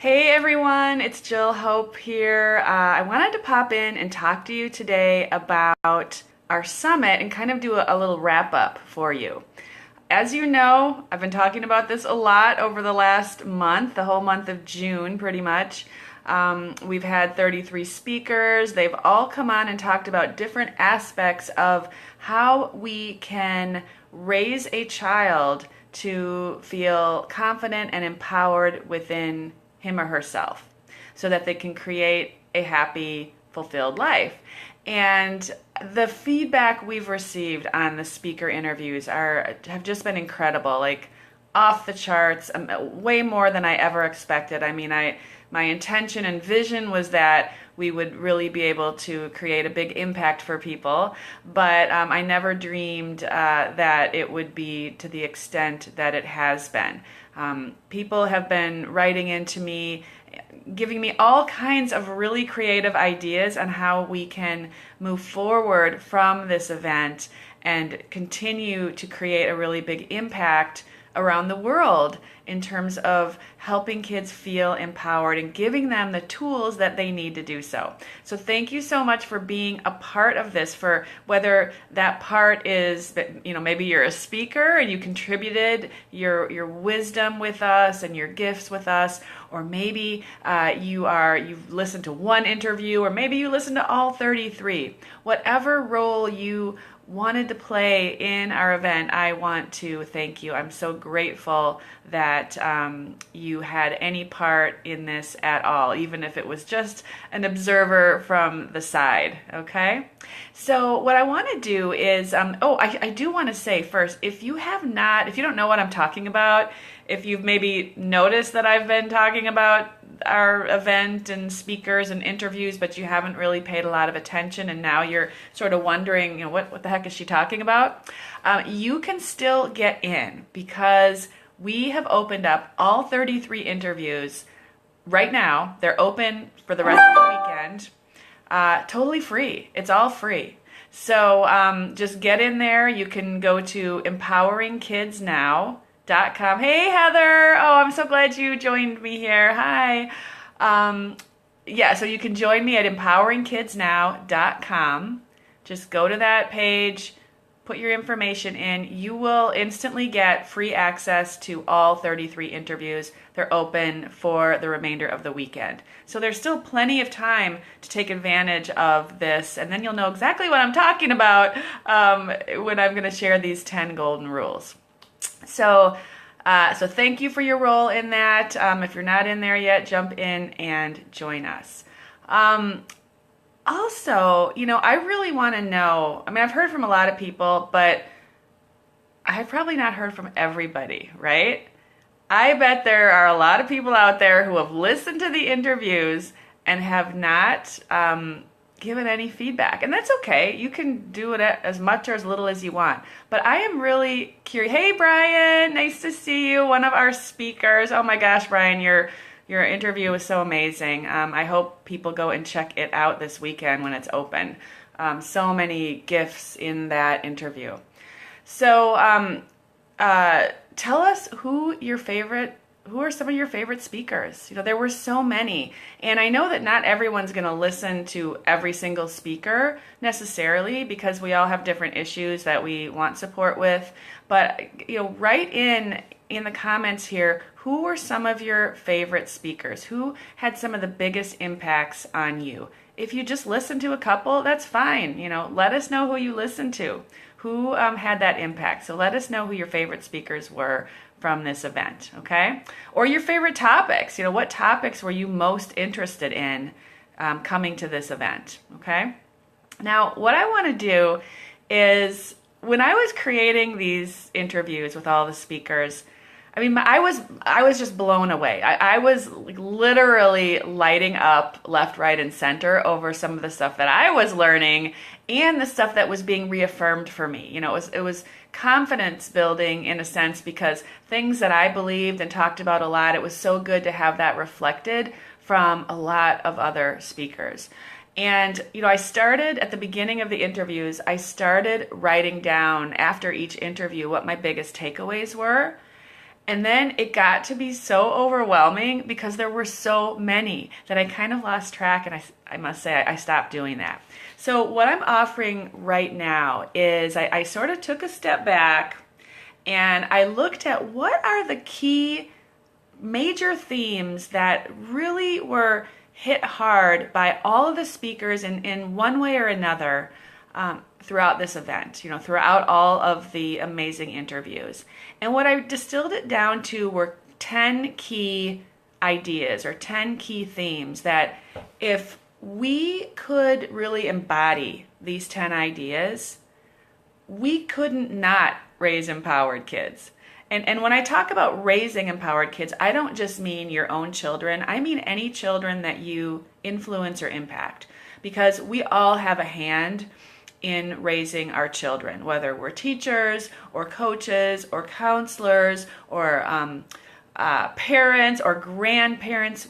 Hey everyone, it's Jill Hope here. I wanted to pop in and talk to you today about our summit and kind of do a little wrap up for you. As you know, I've been talking about this a lot over the last month, the whole month of June pretty much. We've had 33 speakers. They've all come on and talked about different aspects of how we can raise a child to feel confident and empowered within him or herself so that they can create a happy, fulfilled life. And the feedback we've received on the speaker interviews have just been incredible, like off the charts, way more than I ever expected. I mean, my intention and vision was that we would really be able to create a big impact for people, but I never dreamed that it would be to the extent that it has been. People have been writing into me, giving me all kinds of really creative ideas on how we can move forward from this event and continue to create a really big impact around the world in terms of helping kids feel empowered and giving them the tools that they need to do so. So thank you so much for being a part of this, for whether that part is that, maybe you're a speaker and you contributed your wisdom with us and your gifts with us, or maybe you've listened to one interview, or maybe you listened to all 33. Whatever role you wanted to play in our event, I want to thank you. I'm so grateful that you had any part in this at all, even if it was just an observer from the side, okay? So what I want to do is, I do want to say first, if you don't know what I'm talking about, if you've maybe noticed that I've been talking about our event and speakers and interviews, but you haven't really paid a lot of attention, and now you're sort of wondering, what the heck is she talking about? You can still get in because we have opened up all 33 interviews right now. They're open for the rest of the weekend, totally free. It's all free. So just get in there. You can go to empoweringkidsnow.com. Hey Heather, I'm so glad you joined me here. Hi. So you can join me at empoweringkidsnow.com. Just go to that page, put your information in. You will instantly get free access to all 33 interviews. They're open for the remainder of the weekend. So there's still plenty of time to take advantage of this, and then you'll know exactly what I'm talking about when I'm going to share these 10 golden rules. So thank you for your role in that. If you're not in there yet, jump in and join us. Also, I really want to know, I've heard from a lot of people, but I've probably not heard from everybody, right? I bet there are a lot of people out there who have listened to the interviews and have not given any feedback. And that's okay. You can do it as much or as little as you want. But I am really curious. Hey, Brian, nice to see you, one of our speakers. Oh my gosh, Brian, your interview was so amazing. I hope people go and check it out this weekend when it's open. So many gifts in that interview. So tell us who are some of your favorite speakers? There were so many. And I know that not everyone's going to listen to every single speaker necessarily, because we all have different issues that we want support with. But, write in the comments here, who were some of your favorite speakers? Who had some of the biggest impacts on you? If you just listened to a couple, that's fine. Let us know who you listened to, who had that impact. So let us know who your favorite speakers were from this event, okay? Or your favorite topics. What topics were you most interested in coming to this event, okay? Now, what I want to do is, when I was creating these interviews with all the speakers, I was just blown away. I was literally lighting up left, right, and center over some of the stuff that I was learning and the stuff that was being reaffirmed for me. It was confidence building in a sense, because things that I believed and talked about a lot, it was so good to have that reflected from a lot of other speakers. And, I started at the beginning of the interviews, I started writing down after each interview what my biggest takeaways were. And then it got to be so overwhelming because there were so many that I kind of lost track, and I must say I stopped doing that. So what I'm offering right now is I sort of took a step back and I looked at what are the key major themes that really were hit hard by all of the speakers in one way or another throughout this event, throughout all of the amazing interviews. And what I distilled it down to were 10 key ideas or 10 key themes that if we could really embody these 10 ideas, we couldn't not raise empowered kids. And when I talk about raising empowered kids, I don't just mean your own children. I mean any children that you influence or impact, because we all have a hand in raising our children, whether we're teachers or coaches or counselors or parents or grandparents.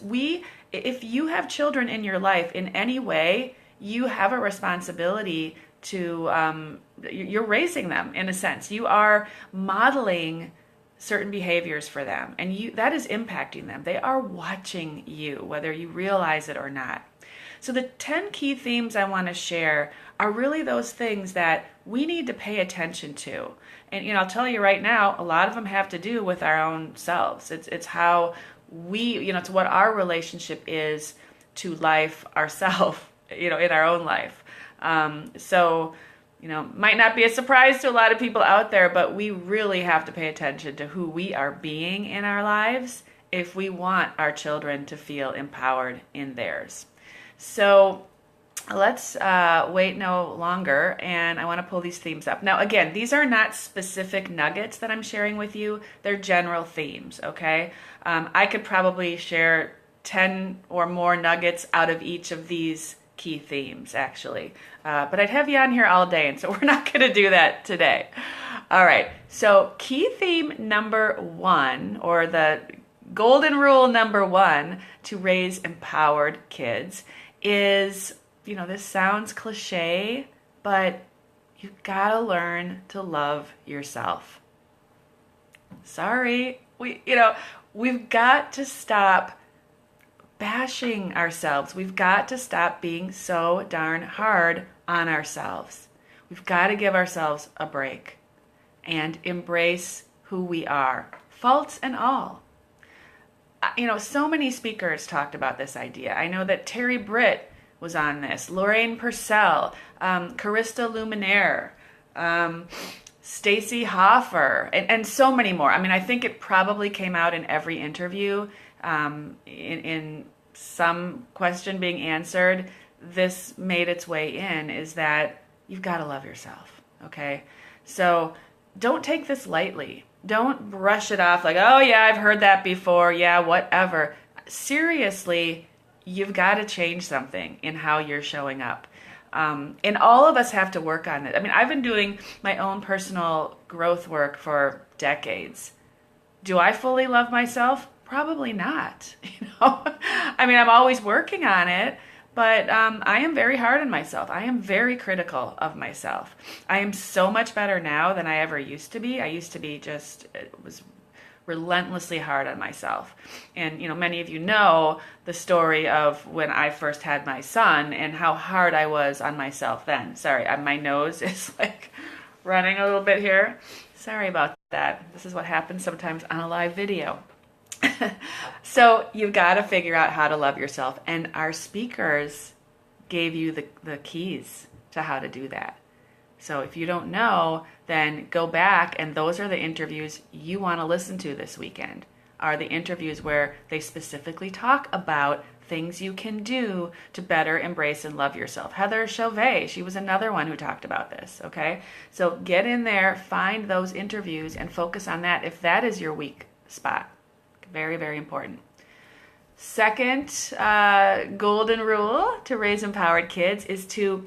If you have children in your life in any way, you have a responsibility to, you're raising them in a sense. You are modeling certain behaviors for them, and that is impacting them. They are watching you, whether you realize it or not. So the 10 key themes I want to share are really those things that we need to pay attention to. And I'll tell you right now, a lot of them have to do with our own selves. It's how we, it's what our relationship is to life ourselves, in our own life. Might not be a surprise to a lot of people out there, but we really have to pay attention to who we are being in our lives if we want our children to feel empowered in theirs. So let's wait no longer, and I want to pull these themes up. Now, again, these are not specific nuggets that I'm sharing with you. They're general themes, okay? I could probably share 10 or more nuggets out of each of these key themes, actually. But I'd have you on here all day, and so we're not going to do that today. All right, so key theme number 1, or the golden rule number 1 to raise empowered kids is, this sounds cliche, but you've got to learn to love yourself. Sorry, we've got to stop bashing ourselves. We've got to stop being so darn hard on ourselves. We've got to give ourselves a break and embrace who we are, faults and all. So many speakers talked about this idea. I know that Terry Britt was on this, Lorraine Purcell, Carista Luminaire, Stacy Hoffer, and so many more. I think it probably came out in every interview. In some question being answered, this made its way in, is that you've got to love yourself, okay? So don't take this lightly. Don't brush it off like, oh yeah, I've heard that before, yeah, whatever. Seriously, you've got to change something in how you're showing up. And all of us have to work on it. I've been doing my own personal growth work for decades. Do I fully love myself? Probably not. I'm always working on it, but I am very hard on myself. I am very critical of myself. I am so much better now than I ever used to be. I used to be was relentlessly hard on myself. And, many of you know the story of when I first had my son and how hard I was on myself then. Sorry, my nose is running a little bit here. Sorry about that. This is what happens sometimes on a live video. So you've got to figure out how to love yourself. And our speakers gave you the keys to how to do that. So if you don't know, then go back, and those are the interviews you want to listen to this weekend, are the interviews where they specifically talk about things you can do to better embrace and love yourself. Heather Chauvet, she was another one who talked about this, okay? So get in there, find those interviews, and focus on that if that is your weak spot. Very, very important. Second golden rule to raise empowered kids is to,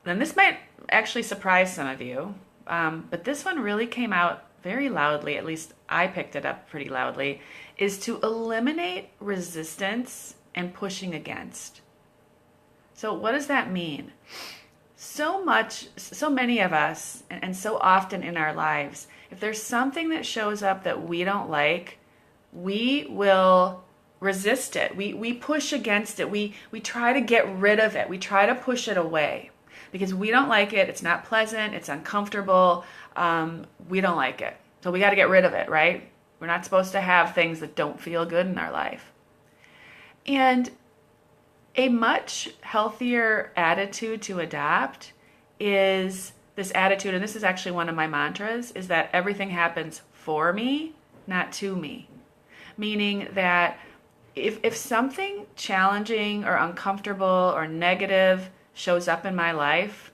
and this might actually surprise some of you, but this one really came out very loudly, at least I picked it up pretty loudly, is to eliminate resistance and pushing against. So what does that mean? So many of us, and so often in our lives, If there's something that shows up that we don't like, we will resist it. We push against it. We try to get rid of it. We try to push it away because we don't like it. It's not pleasant. It's uncomfortable. We don't like it. So we got to get rid of it, right? We're not supposed to have things that don't feel good in our life. And a much healthier attitude to adopt is this attitude, and this is actually one of my mantras, is that everything happens for me, not to me. Meaning that if something challenging or uncomfortable or negative shows up in my life,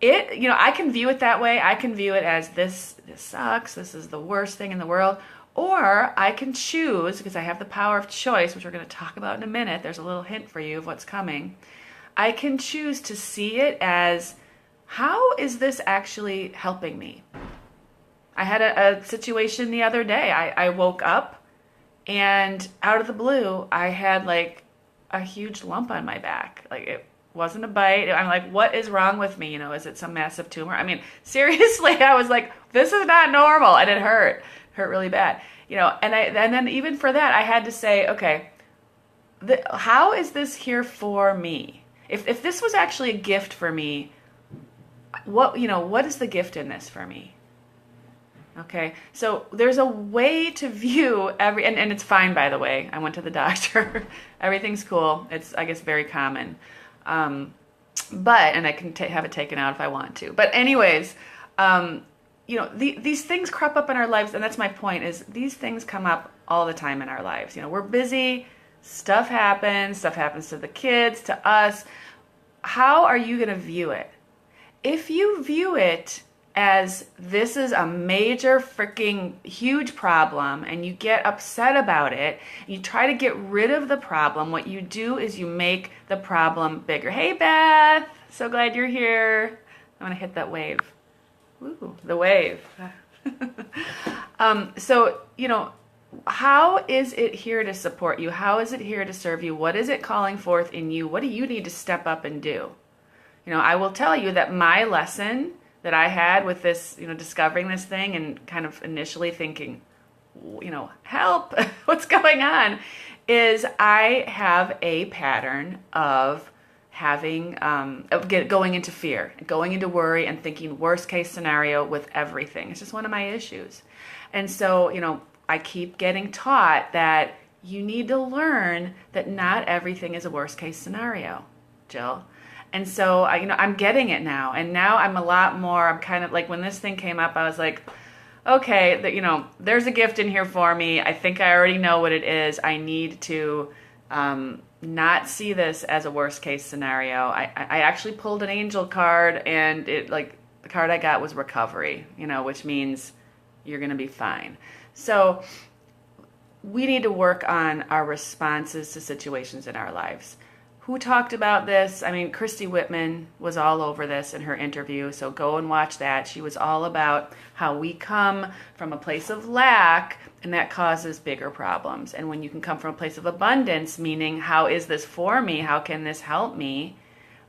I can view it that way. I can view it as this sucks, this is the worst thing in the world. Or I can choose, because I have the power of choice, which we're going to talk about in a minute. There's a little hint for you of what's coming. I can choose to see it as, how is this actually helping me? I had a situation the other day. I woke up and out of the blue, I had like a huge lump on my back. Like it wasn't a bite. I'm like, what is wrong with me? Is it some massive tumor? I mean, seriously, I was like, this is not normal. And it hurt really bad. And then even for that, I had to say, okay, how is this here for me? If this was actually a gift for me, what is the gift in this for me? Okay, so there's a way to view and it's fine, by the way. I went to the doctor. Everything's cool. It's, I guess, very common. And I can have it taken out if I want to. But anyways, these things crop up in our lives, and that's my point, is these things come up all the time in our lives. We're busy, stuff happens to the kids, to us. How are you going to view it? If you view it as this is a major freaking huge problem and you get upset about it, and you try to get rid of the problem, what you do is you make the problem bigger. Hey, Beth, so glad you're here. I'm going to hit that wave. Ooh, the wave. How is it here to support you? How is it here to serve you? What is it calling forth in you? What do you need to step up and do? I will tell you that my lesson that I had with this, discovering this thing and kind of initially thinking, help, what's going on, is I have a pattern of having, going into fear, going into worry, and thinking worst case scenario with everything. It's just one of my issues. And so, I keep getting taught that you need to learn that not everything is a worst case scenario, Jill. And so, I'm getting it now. And now I'm a lot more, I'm kind of like, when this thing came up, I was like, okay, there's a gift in here for me. I think I already know what it is. I need to not see this as a worst case scenario. I actually pulled an angel card, and the card I got was recovery, which means you're going to be fine. So we need to work on our responses to situations in our lives. Who talked about this? I mean, Christy Whitman was all over this in her interview, so go and watch that. She was all about how we come from a place of lack, and that causes bigger problems. And when you can come from a place of abundance, meaning how is this for me? How can this help me?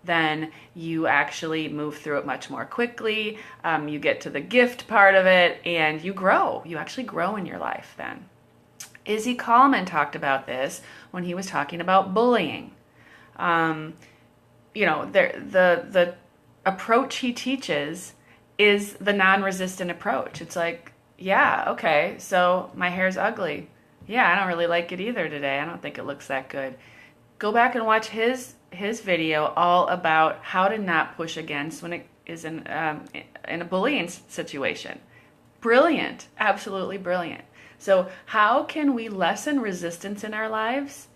Then you actually move through it much more quickly. You get to the gift part of it, and you grow. You actually grow in your life then. Izzy Kallman talked about this when he was talking about bullying. The approach he teaches is the non-resistant approach. It's like, yeah, okay, so my hair's ugly. Yeah, I don't really like it either today. I don't think it looks that good. Go back and watch his video all about how to not push against when it is in a bullying situation. Brilliant, absolutely brilliant. So how can we lessen resistance in our lives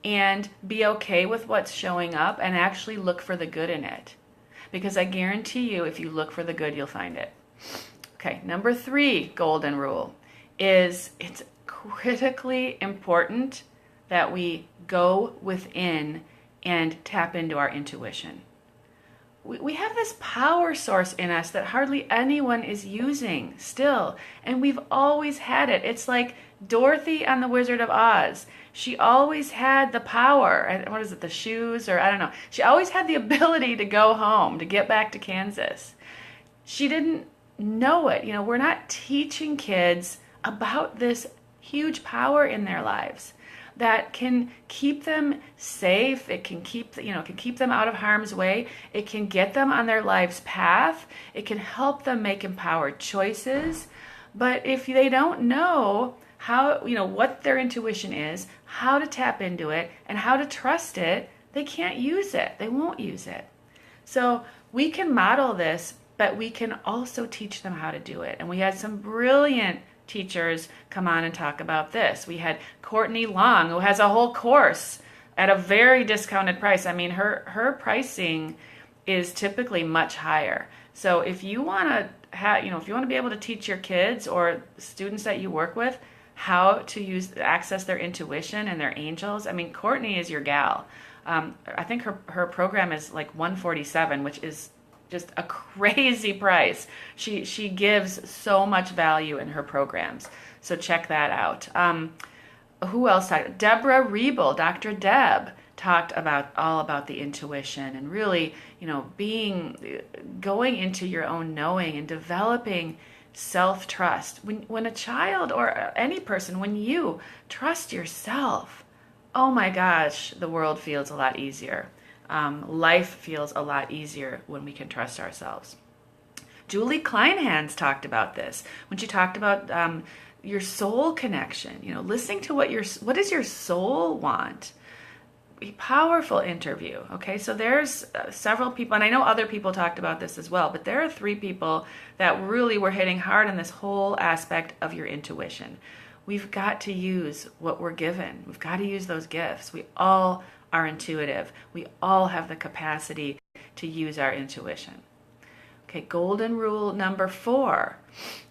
and be okay with what's showing up and actually look for the good in it? Because I guarantee you, if you look for the good, you'll find it. Okay, number 3 golden rule is it's critically important that we go within and tap into our intuition. We have this power source in us that hardly anyone is using still, and we've always had it. It's like Dorothy on The Wizard of Oz. She always had the power. What is it, the shoes, or I don't know. She always had the ability to go home, to get back to Kansas. She didn't know it. We're not teaching kids about this huge power in their lives that can keep them safe. It can keep them out of harm's way. It can get them on their life's path. It can help them make empowered choices. But if they don't know how, what their intuition is, how to tap into it, and how to trust it, they can't use it. They won't use it. So we can model this, but we can also teach them how to do it. And we had some brilliant teachers come on and talk about this. We had Courtney Long, who has a whole course at a very discounted price. I mean, her pricing is typically much higher. So if you want to if you want to be able to teach your kids or students that you work with how to access their intuition and their angels, I mean, Courtney is your gal. I think her program is like $147, which is just a crazy price. She gives so much value in her programs. So check that out. Who else talked? Deborah Riebel, Dr. Deb, talked all about the intuition and really, going into your own knowing and developing self-trust. When a child or any person, when you trust yourself, oh my gosh, the world feels a lot easier. Life feels a lot easier when we can trust ourselves. Julie Kleinhans talked about this when she talked about your soul connection. Listening to what does your soul want. A powerful interview. Okay, so there's several people, and I know other people talked about this as well, but there are 3 people that really were hitting hard on this whole aspect of your intuition. We've got to use what we're given. We've got to use those gifts. We all are intuitive. We all have the capacity to use our intuition. Okay, golden rule number 4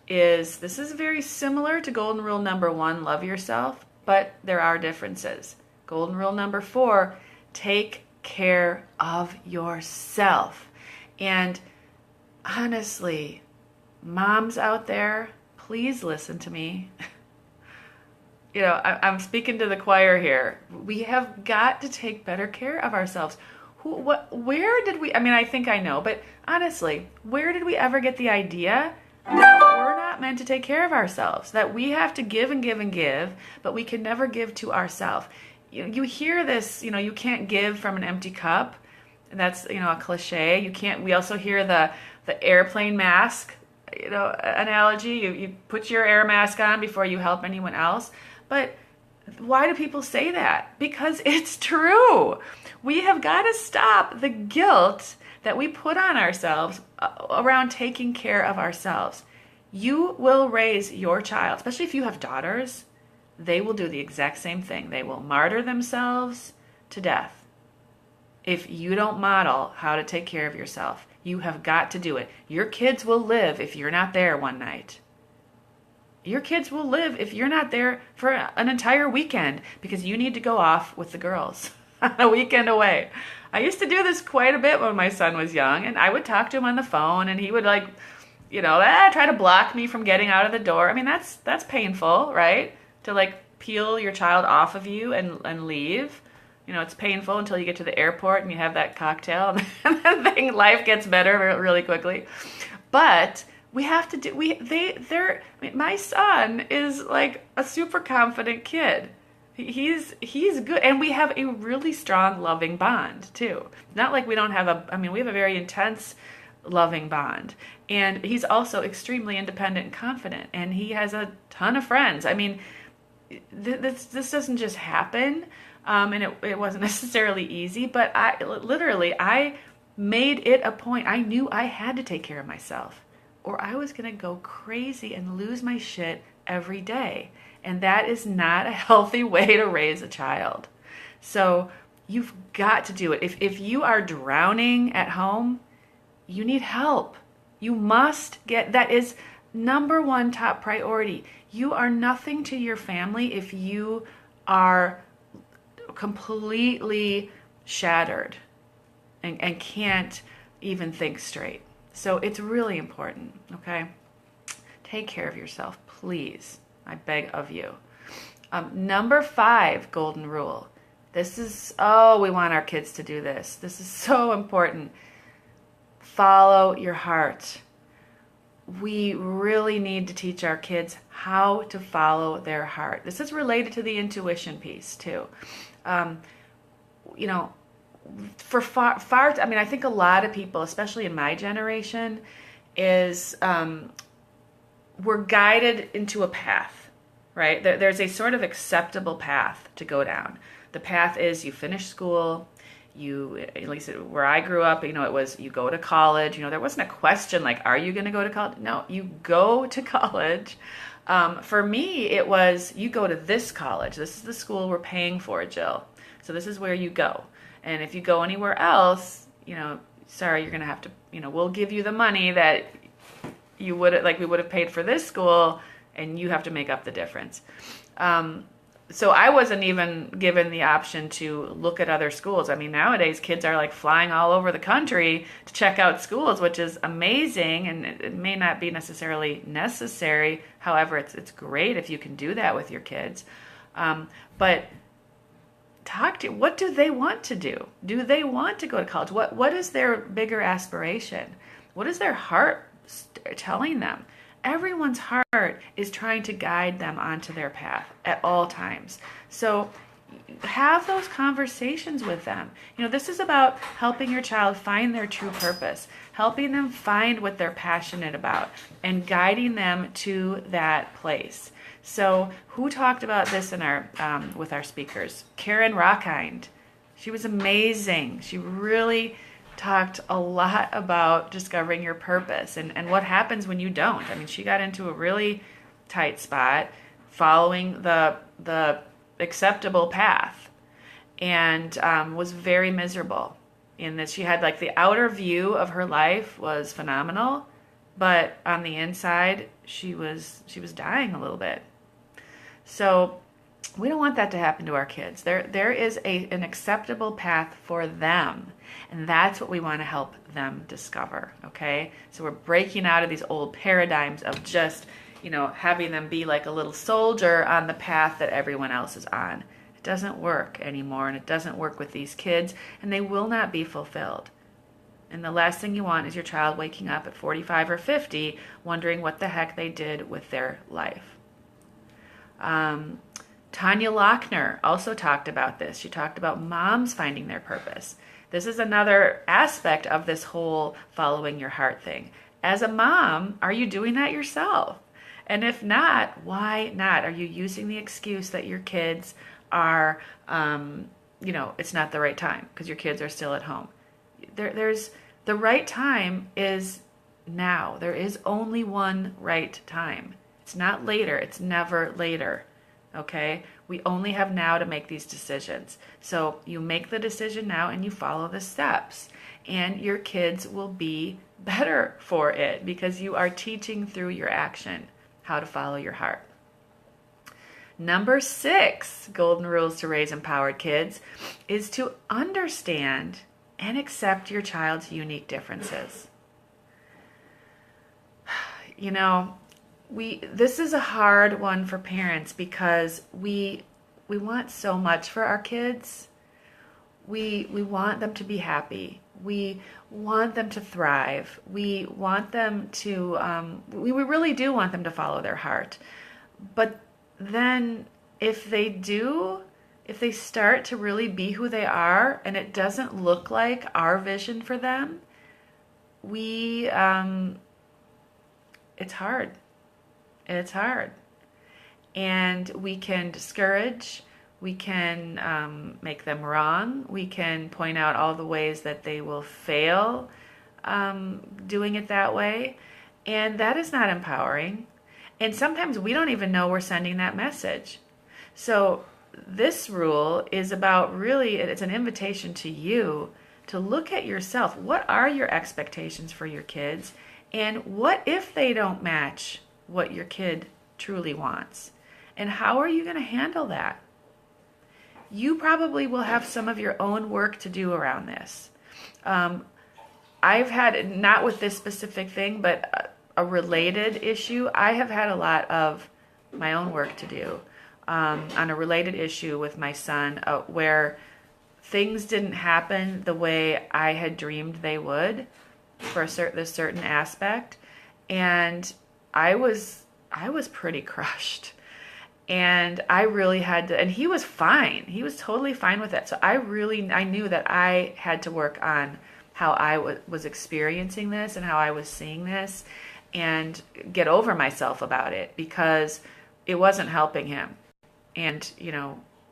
is, this is very similar to golden rule number 1, love yourself, but there are differences. Golden rule number 4, take care of yourself. And honestly, moms out there, please listen to me. I'm speaking to the choir here. We have got to take better care of ourselves. Where did we, I think I know, but honestly, where did we ever get the idea that we're not meant to take care of ourselves? That we have to give and give and give, but we can never give to ourselves. You hear this, you can't give from an empty cup. That's, a cliche. We also hear the airplane mask, analogy. You put your air mask on before you help anyone else. But why do people say that? Because it's true. We have got to stop the guilt that we put on ourselves around taking care of ourselves. You will raise your child, especially if you have daughters. They will do the exact same thing. They will martyr themselves to death. If you don't model how to take care of yourself, you have got to do it. Your kids will live if you're not there one night. Your kids will live if you're not there for an entire weekend because you need to go off with the girls on a weekend away. I used to do this quite a bit when my son was young, and I would talk to him on the phone, and he would try to block me from getting out of the door. That's painful, right? To peel your child off of you and leave. It's painful until you get to the airport and you have that cocktail, and then life gets better really quickly. But we have to my son is like a super confident kid. He's good, and we have a really strong loving bond too. Not like we don't have we have a very intense loving bond, and he's also extremely independent and confident, and he has a ton of friends. This doesn't just happen, and it wasn't necessarily easy, but I made it a point. I knew I had to take care of myself, or I was going to go crazy and lose my shit every day. And that is not a healthy way to raise a child. So you've got to do it. If you are drowning at home, you need help. You must that is number 1 top priority. You are nothing to your family if you are completely shattered and can't even think straight. So it's really important, okay? Take care of yourself, please. I beg of you. Number 5 golden rule. This is, we want our kids to do this. This is so important. Follow your heart. we really need to teach our kids how to follow their heart. This is related to the intuition piece too. Um, you know, for far, I mean, I think a lot of people, especially in my generation, is we're guided into a path, right? There's a sort of acceptable path to go down. The path is you finish school, you, at least where I grew up, it was you go to college. There wasn't a question like, are you going to go to college? No, you go to college. For me, it was you go to this college. This is the school we're paying for, Jill. So this is where you go. And if you go anywhere else, sorry, you're going to have to, we'll give you the money that we would have paid for this school, and you have to make up the difference. So I wasn't even given the option to look at other schools. I mean, nowadays kids are like flying all over the country to check out schools, which is amazing, and it may not be necessarily necessary. However, it's great if you can do that with your kids. But what do they want to do? Do they want to go to college? What is their bigger aspiration? What is their heart telling them? Everyone's heart is trying to guide them onto their path at all times. So have those conversations with them. This is about helping your child find their true purpose, helping them find what they're passionate about, and guiding them to that place. So who talked about this in our with our speakers? Karen Rockhind. She was amazing. She really talked a lot about discovering your purpose and what happens when you don't. I mean, she got into a really tight spot following the acceptable path, and was very miserable in that she had like the outer view of her life was phenomenal, but on the inside she was dying a little bit. So we don't want that to happen to our kids. There is an acceptable path for them, and that's what we want to help them discover, okay? So we're breaking out of these old paradigms of just, having them be like a little soldier on the path that everyone else is on. It doesn't work anymore, and it doesn't work with these kids, and they will not be fulfilled. And the last thing you want is your child waking up at 45 or 50 wondering what the heck they did with their life. Tanya Lochner also talked about this. She talked about moms finding their purpose. This is another aspect of this whole following your heart thing. As a mom, are you doing that yourself? And if not, why not? Are you using the excuse that your kids are, it's not the right time because your kids are still at home? There's the right time is now. There is only one right time. It's not later. It's never later. Okay? We only have now to make these decisions. So you make the decision now and you follow the steps. And your kids will be better for it because you are teaching through your action how to follow your heart. Number 6, golden rules to raise empowered kids, is to understand and accept your child's unique differences. This is a hard one for parents because we want so much for our kids. We want them to be happy. We want them to thrive. We want them to, we really do want them to follow their heart. But then if they start to really be who they are and it doesn't look like our vision for them, it's hard. It's hard. And we can discourage, we can make them wrong, we can point out all the ways that they will fail doing it that way. And that is not empowering. And sometimes we don't even know we're sending that message. So this rule is about it's an invitation to you to look at yourself. What are your expectations for your kids? And what if they don't match what your kid truly wants? And how are you going to handle that? You probably will have some of your own work to do around this. I've had, not with this specific thing, but a related issue, I have had a lot of my own work to do on a related issue with my son where things didn't happen the way I had dreamed they would for a certain aspect. And I was pretty crushed. And I really had to, and he was fine. He was totally fine with it. So I knew that I had to work on how I was experiencing this and how I was seeing this and get over myself about it because it wasn't helping him. And,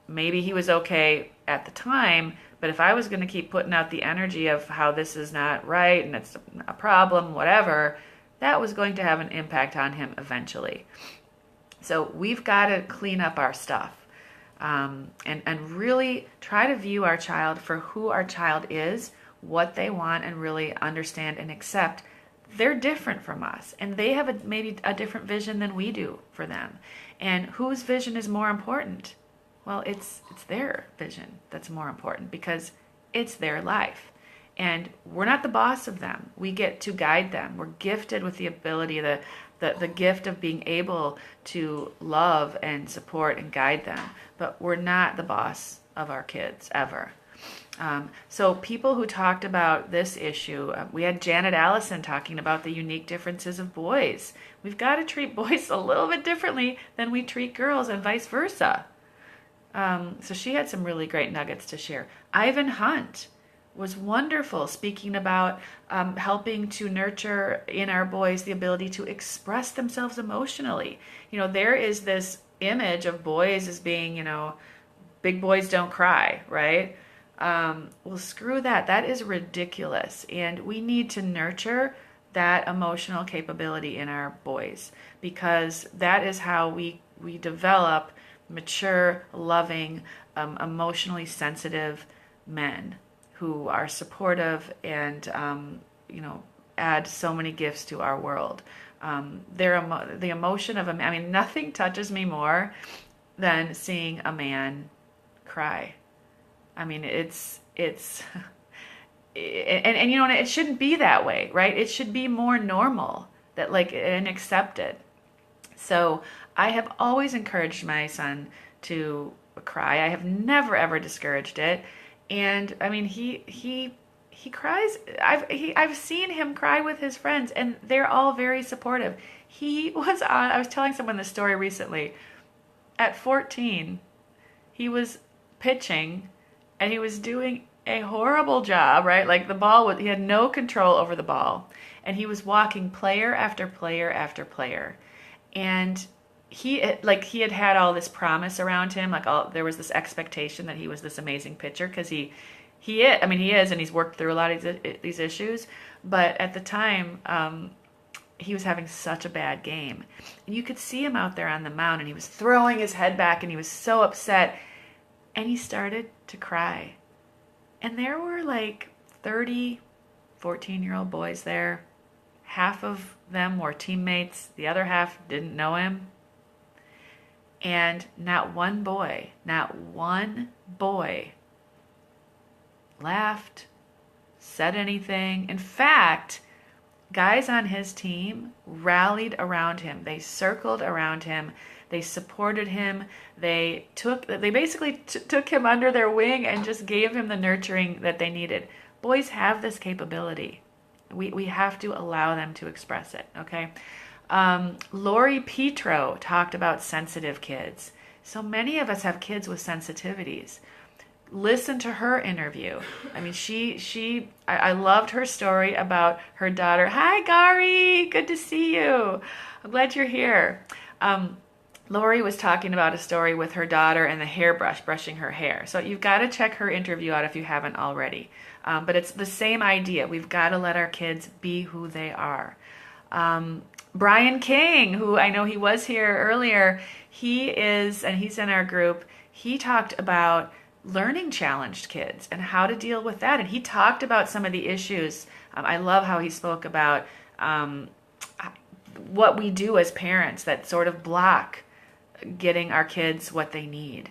maybe he was okay at the time, but if I was going to keep putting out the energy of how this is not right and it's a problem, whatever, that was going to have an impact on him eventually. So we've got to clean up our stuff, and really try to view our child for who our child is, what they want, and really understand and accept they're different from us and they have maybe a different vision than we do for them. And whose vision is more important? Well, it's their vision that's more important because it's their life. And we're not the boss of them. We get to guide them. We're gifted with the ability, the gift of being able to love and support and guide them. But we're not the boss of our kids ever. So people who talked about this issue, we had Janet Allison talking about the unique differences of boys. We've got to treat boys a little bit differently than we treat girls and vice versa. So she had some really great nuggets to share. Ivan Hunt was wonderful, speaking about helping to nurture in our boys the ability to express themselves emotionally. There is this image of boys as being, big boys don't cry, right? Well, screw that. That is ridiculous. And we need to nurture that emotional capability in our boys because that is how we develop mature, loving, emotionally sensitive men who are supportive and, add so many gifts to our world. The emotion of nothing touches me more than seeing a man cry. It's and it shouldn't be that way, right? It should be more normal and accepted. So I have always encouraged my son to cry. I have never ever discouraged it. And he cries. I've seen him cry with his friends, and they're all very supportive. I was telling someone this story recently. At 14, he was pitching, and he was doing a horrible job, right? Like he had no control over the ball, and he was walking player after player after player, and he had all this promise around him, there was this expectation that he was this amazing pitcher because he is, and he's worked through a lot of these issues. But at the time, he was having such a bad game, and you could see him out there on the mound, and he was throwing his head back, and he was so upset, and he started to cry. And there were 30 14-year-old boys there. Half of them were teammates. The other half didn't know him. And not one boy laughed, said anything. In fact, guys on his team rallied around him. They circled around him. They supported him. They basically took him under their wing and just gave him the nurturing that they needed. Boys have this capability. We have to allow them to express it, okay? Lori Petro talked about sensitive kids. So many of us have kids with sensitivities. Listen to her interview. I loved her story about her daughter. Hi, Gari. Good to see you. I'm glad you're here. Lori was talking about a story with her daughter and the hairbrush, brushing her hair. So you've got to check her interview out if you haven't already. But it's the same idea. We've got to let our kids be who they are. Brian King, who I know he was here earlier, he's in our group. He talked about learning challenged kids and how to deal with that. And he talked about some of the issues. I love how he spoke about what we do as parents that sort of block getting our kids what they need.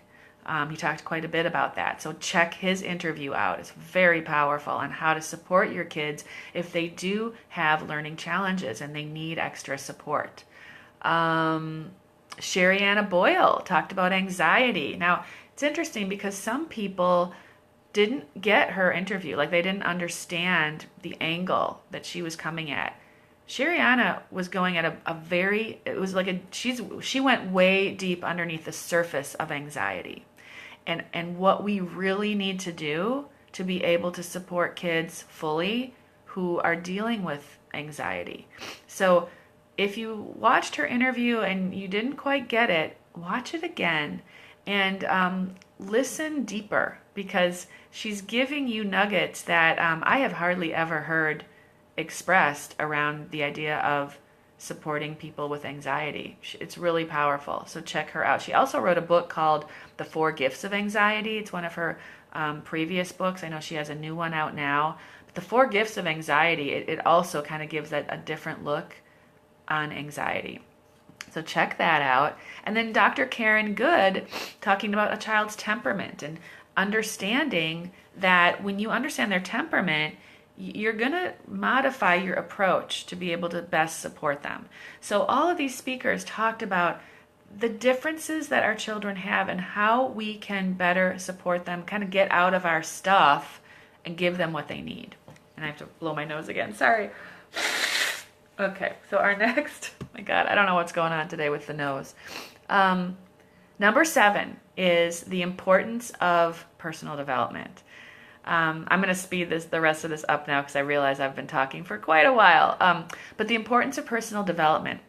He talked quite a bit about that. So check his interview out. It's very powerful on how to support your kids if they do have learning challenges and they need extra support. Sherry Anna Boyle talked about anxiety. Now, it's interesting because some people didn't get her interview. They didn't understand the angle that she was coming at. Sheriana was going at a very, it was like she went way deep underneath the surface of anxiety. And what we really need to do to be able to support kids fully who are dealing with anxiety. So if you watched her interview and you didn't quite get it, watch it again and listen deeper, because she's giving you nuggets that I have hardly ever heard expressed around the idea of supporting people with anxiety. It's really powerful. So check her out. She also wrote a book called The Four Gifts of Anxiety. It's one of her previous books. I know she has a new one out now. But The Four Gifts of Anxiety, it also kind of gives a different look on anxiety. So check that out. And then Dr. Karen Good talking about a child's temperament and understanding that when you understand their temperament, you're going to modify your approach to be able to best support them. So all of these speakers talked about the differences that our children have and how we can better support them, kind of get out of our stuff and give them what they need. And I have to blow my nose again. Sorry. Okay, so our next, oh my God, I don't know what's going on today with the nose. Number 7 is the importance of personal development. I'm going to speed the rest of this up now because I realize I've been talking for quite a while. But the importance of personal development.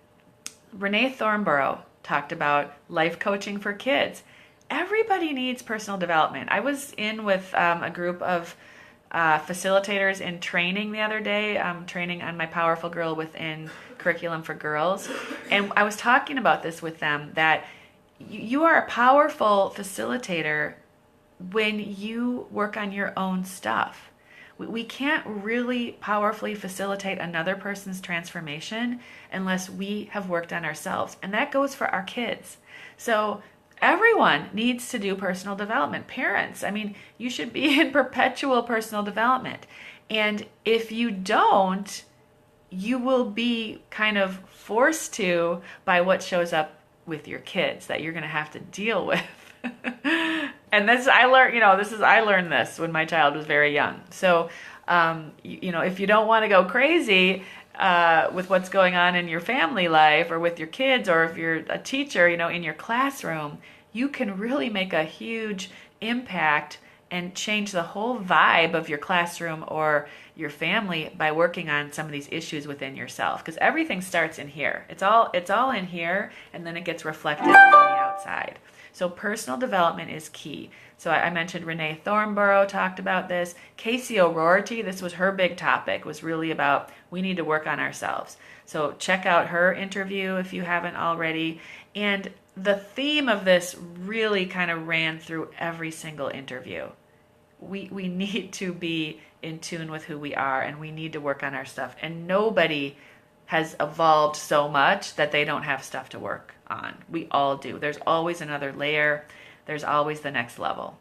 Renee Thornborough talked about life coaching for kids. Everybody needs personal development. I was in with a group of facilitators in training the other day, training on my Powerful Girl Within curriculum for girls. And I was talking about this with them, that you are a powerful facilitator when you work on your own stuff. We can't really powerfully facilitate another person's transformation unless we have worked on ourselves. And that goes for our kids. So everyone needs to do personal development. Parents, I mean, you should be in perpetual personal development. And if you don't, you will be kind of forced to by what shows up with your kids that you're going to have to deal with. And I learned this when my child was very young. So, if you don't want to go crazy with what's going on in your family life or with your kids, or if you're a teacher, in your classroom, you can really make a huge impact and change the whole vibe of your classroom or your family by working on some of these issues within yourself. Because everything starts in here. It's all in here, and then it gets reflected on the outside. So personal development is key. So I mentioned Renee Thornborough talked about this. Casey O'Rourke, this was her big topic, was really about we need to work on ourselves. So check out her interview if you haven't already. And the theme of this really kind of ran through every single interview. We need to be in tune with who we are, and we need to work on our stuff. And nobody has evolved so much that they don't have stuff to work on. We all do. There's always another layer. There's always the next level.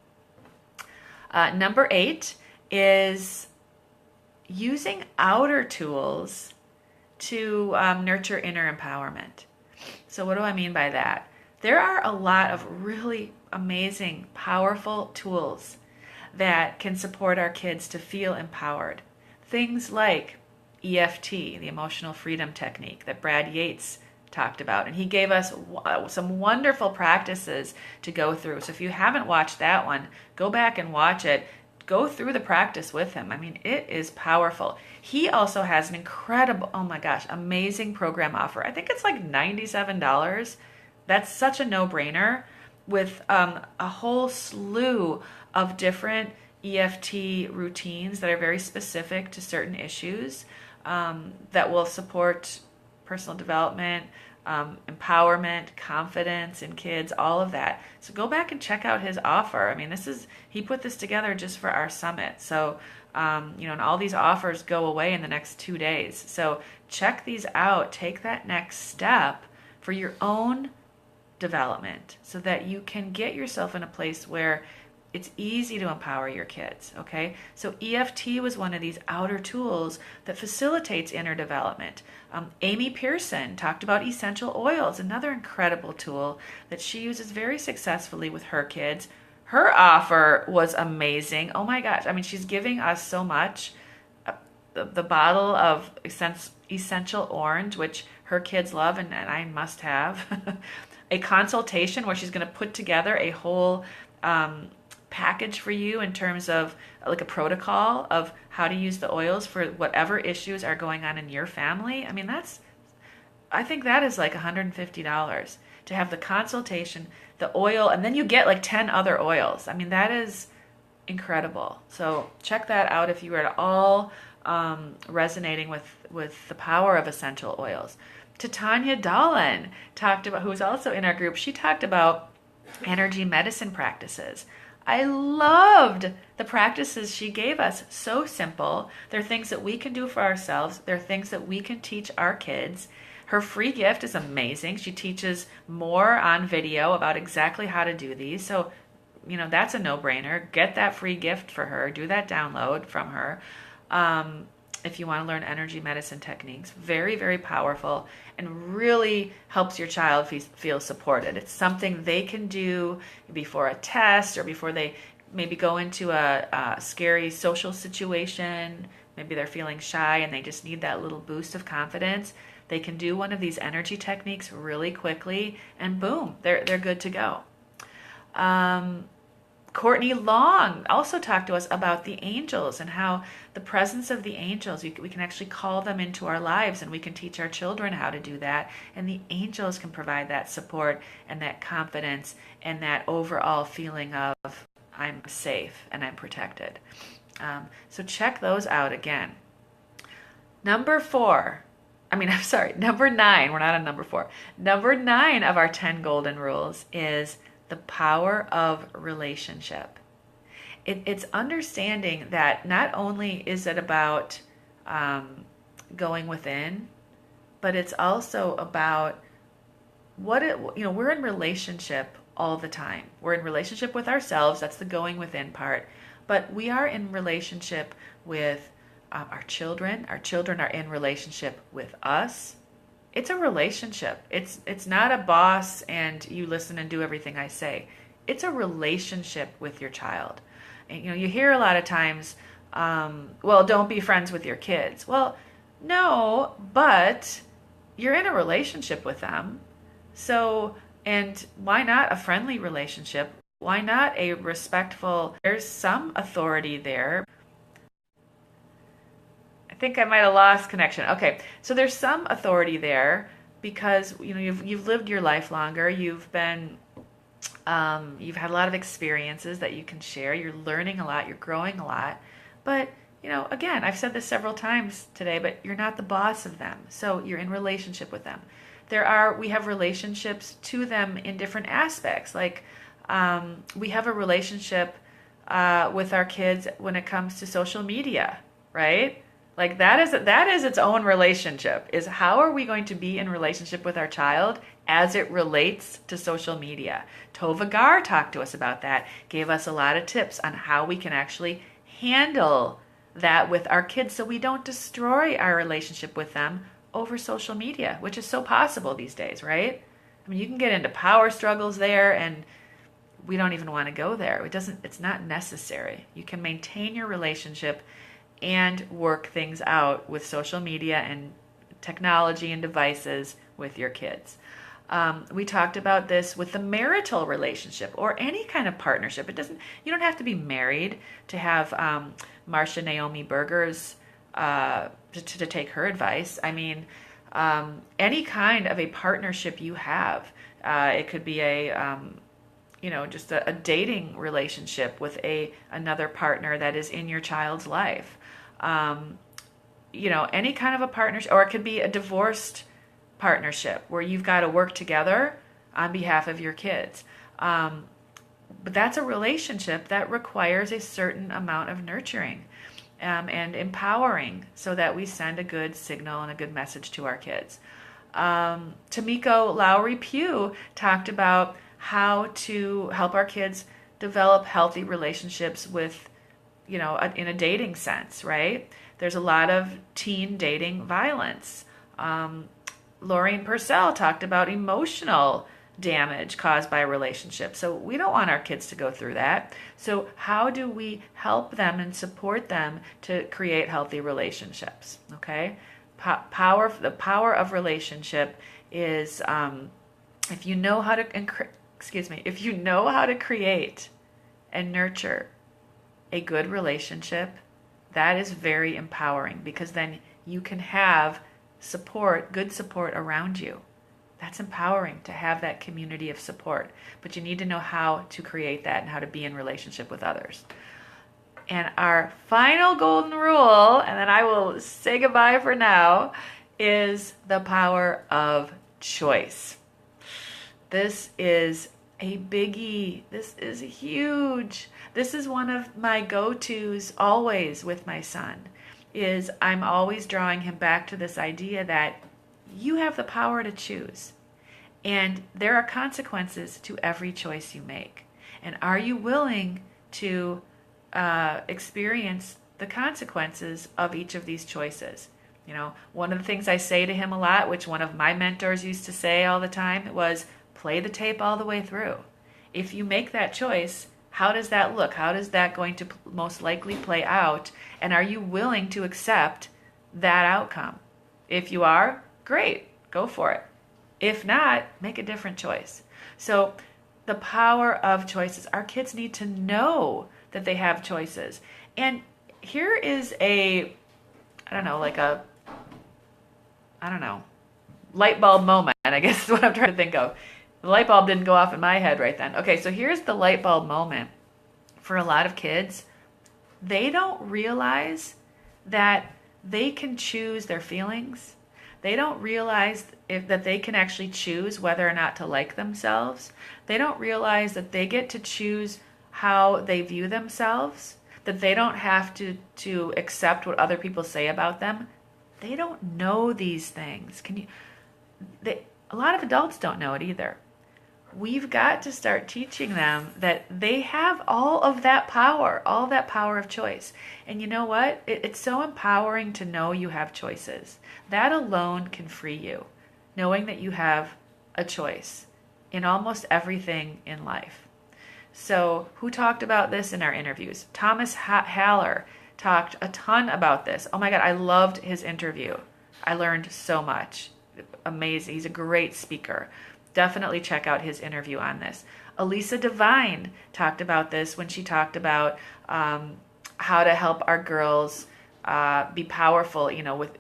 Number 8 is using outer tools to nurture inner empowerment. So what do I mean by that? There are a lot of really amazing, powerful tools that can support our kids to feel empowered. Things like EFT, the Emotional Freedom Technique that Brad Yates talked about. And he gave us some wonderful practices to go through. So if you haven't watched that one, go back and watch it. Go through the practice with him. I mean, it is powerful. He also has an incredible, oh my gosh, amazing program offer. I think it's like $97. That's such a no-brainer, with a whole slew of different EFT routines that are very specific to certain issues that will support personal development, empowerment, confidence in kids, all of that. So go back and check out his offer. I mean, he put this together just for our summit. So, and all these offers go away in the next 2 days. So check these out. Take that next step for your own development so that you can get yourself in a place where it's easy to empower your kids, okay? So EFT was one of these outer tools that facilitates inner development. Amy Pearson talked about essential oils, another incredible tool that she uses very successfully with her kids. Her offer was amazing. Oh my gosh. I mean, she's giving us so much. the bottle of essential orange, which her kids love and I must have. A consultation where she's going to put together a whole package for you in terms of like a protocol of how to use the oils for whatever issues are going on in your family. I mean, I think that is like $150 to have the consultation, the oil, and then you get like 10 other oils. I mean, that is incredible. So check that out if you are at all resonating with the power of essential oils. Tanya Dolan talked about, who's also in our group, she talked about energy medicine practices. I loved the practices she gave us. So simple. They're things that we can do for ourselves. They're things that we can teach our kids. Her free gift is amazing. She teaches more on video about exactly how to do these. So, that's a no-brainer. Get that free gift for her. Do that download from her. If you want to learn energy medicine techniques. Very, very powerful and really helps your child feel supported. It's something they can do before a test or before they maybe go into a scary social situation. Maybe they're feeling shy and they just need that little boost of confidence. They can do one of these energy techniques really quickly and boom, they're good to go. Courtney Long also talked to us about the angels and how the presence of the angels, we can actually call them into our lives and we can teach our children how to do that. And the angels can provide that support and that confidence and that overall feeling of I'm safe and I'm protected. So check those out again. Number 9. We're not on number 4. Number 9 of our 10 golden rules is the power of relationship. It's understanding that not only is it about going within, but it's also about we're in relationship all the time. We're in relationship with ourselves. That's the going within part. But we are in relationship with our children. Our children are in relationship with us. It's a relationship. It's not a boss and you listen and do everything I say. It's a relationship with your child. And, you hear a lot of times, don't be friends with your kids. Well, no, but you're in a relationship with them. So, and why not a friendly relationship? Why not a respectful, there's some authority there. I think I might have lost connection. Okay, so there's some authority there because you've lived your life longer. You've had a lot of experiences that you can share. You're learning a lot. You're growing a lot. But again, I've said this several times today, but you're not the boss of them. So you're in relationship with them. We have relationships to them in different aspects. Like we have a relationship with our kids when it comes to social media, right? Like that is its own relationship, is how are we going to be in relationship with our child as it relates to social media. Tova Gar talked to us about that, gave us a lot of tips on how we can actually handle that with our kids so we don't destroy our relationship with them over social media, which is so possible these days, right? I mean, you can get into power struggles there and we don't even want to go there. It's not necessary. You can maintain your relationship and work things out with social media and technology and devices with your kids. We talked about this with the marital relationship or any kind of partnership. You don't have to be married to have Marcia Naomi Berger's to take her advice. I mean, any kind of a partnership you have, it could be just a dating relationship with another partner that is in your child's life. Any kind of a partnership, or it could be a divorced partnership where you've got to work together on behalf of your kids. But that's a relationship that requires a certain amount of nurturing and empowering so that we send a good signal and a good message to our kids. Tamiko Lowry Pugh talked about how to help our kids develop healthy relationships with, in a dating sense, right? There's a lot of teen dating violence. Lorraine Purcell talked about emotional damage caused by a relationship. So we don't want our kids to go through that. So how do we help them and support them to create healthy relationships? Okay, the power of relationship is if you know how to if you know how to create and nurture a good relationship, that is very empowering, because then you can have support, good support around you. That's empowering to have that community of support, but you need to know how to create that and how to be in relationship with others. And our final golden rule, and then I will say goodbye for now, is the power of choice. This is a biggie. This is huge. This is one of my go-tos always with my son, is I'm always drawing him back to this idea that you have the power to choose. And there are consequences to every choice you make. And are you willing to experience the consequences of each of these choices? You know, one of the things I say to him a lot, which one of my mentors used to say all the time, was play the tape all the way through. If you make that choice, how does that look? How is that going to most likely play out? And are you willing to accept that outcome? If you are, great, go for it. If not, make a different choice. So the power of choices. Our kids need to know that they have choices. And here is light bulb moment, I guess is what I'm trying to think of. The light bulb didn't go off in my head right then. Okay, so here's the light bulb moment. For a lot of kids, they don't realize that they can choose their feelings. They don't realize that they can actually choose whether or not to like themselves. They don't realize that they get to choose how they view themselves, that they don't have to accept what other people say about them. They don't know these things. A lot of adults don't know it either. We've got to start teaching them that they have all of that power of choice. And you know what? It's so empowering to know you have choices. That alone can free you, knowing that you have a choice in almost everything in life. So who talked about this in our interviews? Thomas Haller talked a ton about this. Oh my God, I loved his interview. I learned so much. Amazing. He's a great speaker. Definitely check out his interview on this. Elisa Devine talked about this when she talked about how to help our girls be powerful,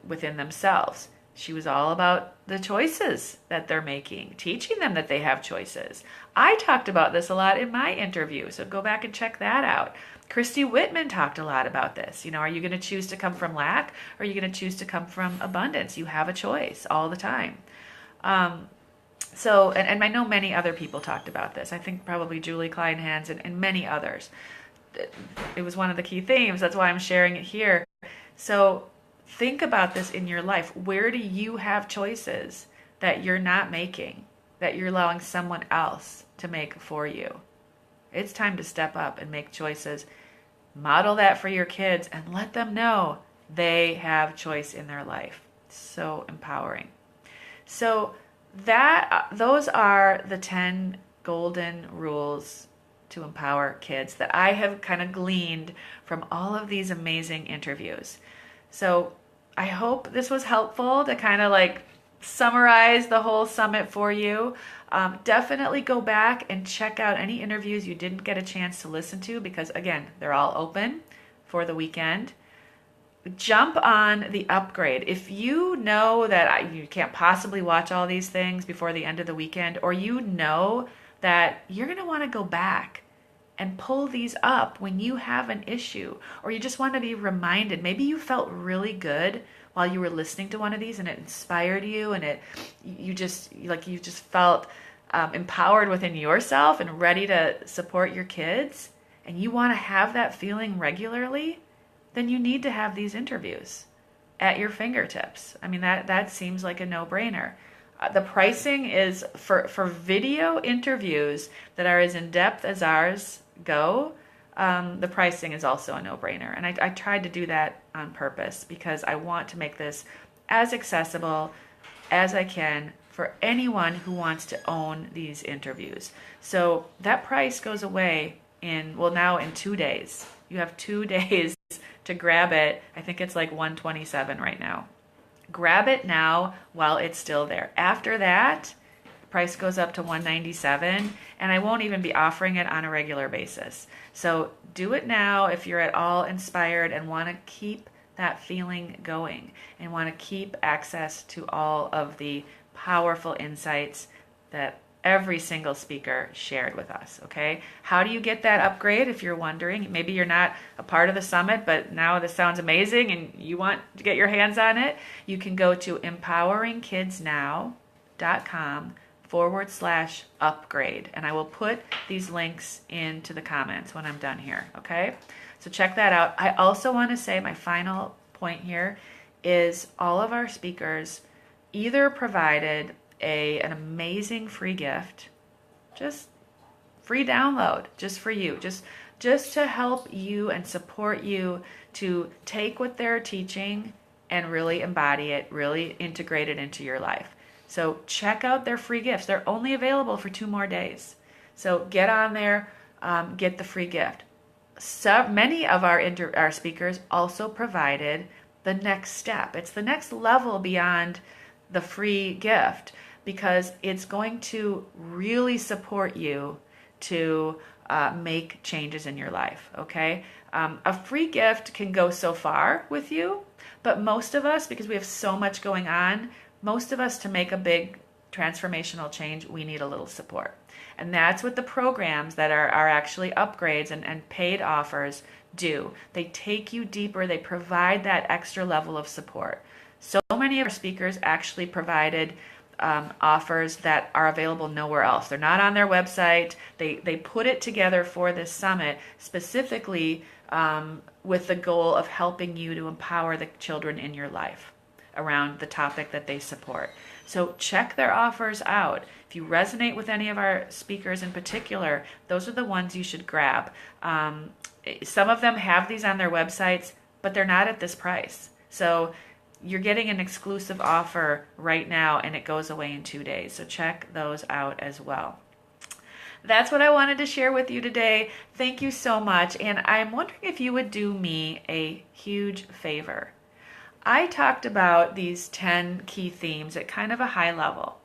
within themselves. She was all about the choices that they're making, teaching them that they have choices. I talked about this a lot in my interview, so go back and check that out. Christy Whitman talked a lot about this. Are you going to choose to come from lack, or are you going to choose to come from abundance? You have a choice all the time. So, and I know many other people talked about this. I think probably Julie Kleinhans and many others. It was one of the key themes. That's why I'm sharing it here. So think about this in your life. Where do you have choices that you're not making, that you're allowing someone else to make for you? It's time to step up and make choices. Model that for your kids and let them know they have choice in their life. So empowering. So those are the 10 golden rules to empower kids that I have kind of gleaned from all of these amazing interviews. So I hope this was helpful to kind of summarize the whole summit for you. Definitely go back and check out any interviews you didn't get a chance to listen to, because again, they're all open for the weekend. Jump on the upgrade. If you know that you can't possibly watch all these things before the end of the weekend, or you know that you're going to want to go back and pull these up when you have an issue, or you just want to be reminded, maybe you felt really good while you were listening to one of these and it inspired you, and you just felt empowered within yourself and ready to support your kids, and you want to have that feeling regularly, then you need to have these interviews at your fingertips. I mean, that seems like a no-brainer. The pricing is for video interviews that are as in-depth as ours go. The pricing is also a no-brainer. And I tried to do that on purpose because I want to make this as accessible as I can for anyone who wants to own these interviews. So that price goes away now in 2 days. You have 2 days to grab it. I think it's like $127 right now. Grab it now while it's still there. After that, the price goes up to $197, and I won't even be offering it on a regular basis. So do it now if you're at all inspired and want to keep that feeling going and want to keep access to all of the powerful insights that every single speaker shared with us, okay? How do you get that upgrade if you're wondering? Maybe you're not a part of the summit, but now this sounds amazing and you want to get your hands on it. You can go to empoweringkidsnow.com/upgrade, and I will put these links into the comments when I'm done here, okay? So check that out. I also want to say my final point here is all of our speakers either provided an amazing free gift, just free download, just for you, just to help you and support you to take what they're teaching and really embody it, really integrate it into your life. So check out their free gifts. They're only available for 2 more days. So get on there, get the free gift. So many of our speakers also provided the next step. It's the next level beyond the free gift, because it's going to really support you to make changes in your life, okay? A free gift can go so far with you, but most of us, because we have so much going on, most of us, to make a big transformational change, we need a little support. And that's what the programs that are actually upgrades and paid offers do. They take you deeper. They provide that extra level of support. So many of our speakers actually provided offers that are available nowhere else. They're not on their website. They put it together for this summit specifically with the goal of helping you to empower the children in your life around the topic that they support. So check their offers out. If you resonate with any of our speakers in particular, those are the ones you should grab. Some of them have these on their websites, but they're not at this price. So you're getting an exclusive offer right now, and it goes away in 2 days. So check those out as well. That's what I wanted to share with you today. Thank you so much. And I'm wondering if you would do me a huge favor. I talked about these 10 key themes at kind of a high level.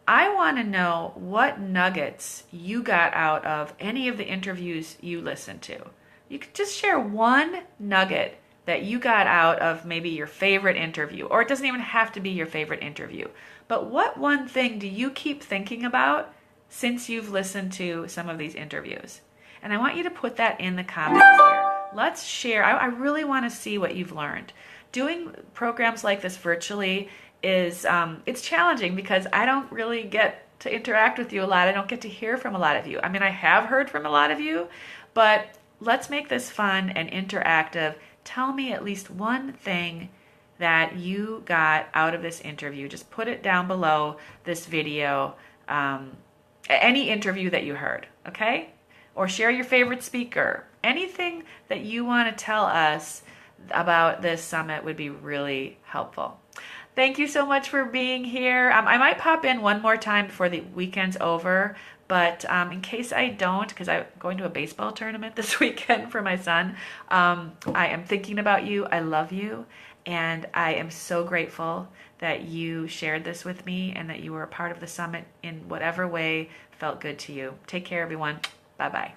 I want to know what nuggets you got out of any of the interviews you listened to. You could just share one nugget that you got out of maybe your favorite interview, or it doesn't even have to be your favorite interview. But what one thing do you keep thinking about since you've listened to some of these interviews? And I want you to put that in the comments here. Let's share. I really want to see what you've learned. Doing programs like this virtually is it's challenging because I don't really get to interact with you a lot. I don't get to hear from a lot of you. I mean, I have heard from a lot of you, but let's make this fun and interactive. Tell me at least one thing that you got out of this interview. Just put it down below this video, any interview that you heard, okay? Or share your favorite speaker. Anything that you want to tell us about this summit would be really helpful. Thank you so much for being here. I might pop in one more time before the weekend's over, but in case I don't, because I'm going to a baseball tournament this weekend for my son, I am thinking about you. I love you, and I am so grateful that you shared this with me and that you were a part of the summit in whatever way felt good to you. Take care, everyone. Bye-bye.